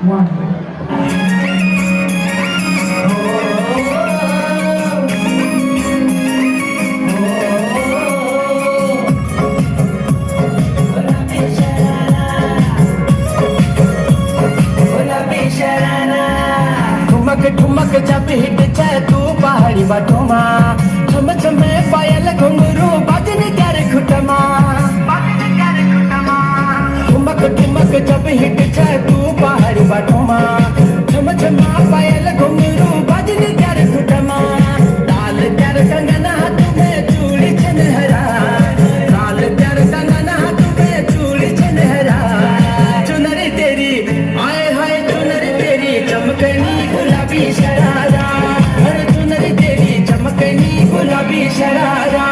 1. ठुमक ठुमक जब हिट जाए तू पहाड़ी बाटोमा छम छमे पायल घुंघरू बाजने कर खुटमा ठुमक ठुमक जब हिट जाए तू पहाड़ी बाटोमा छम छमा पायल घुंघरू बाजने कर खुटमा लाल कर कंगना तुम्हें चूड़ी छनहरा लाल कर कंगना तुम्हें चूड़ी छनहरा चुनरी तेरी आए हाय चुनरी तेरी चमकनी गुलाबी शरारा हर चुनरी तेरी चमकनी गुलाबी शरारा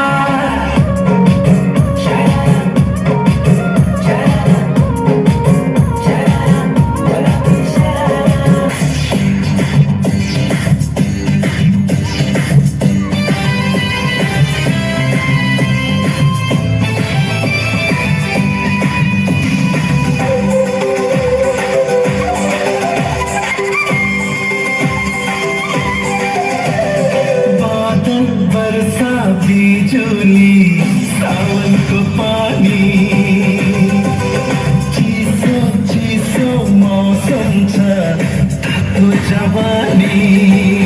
बादल बरसा बिजुली सावन को पानी चिसो चिसो मौसम छ तातो जवानी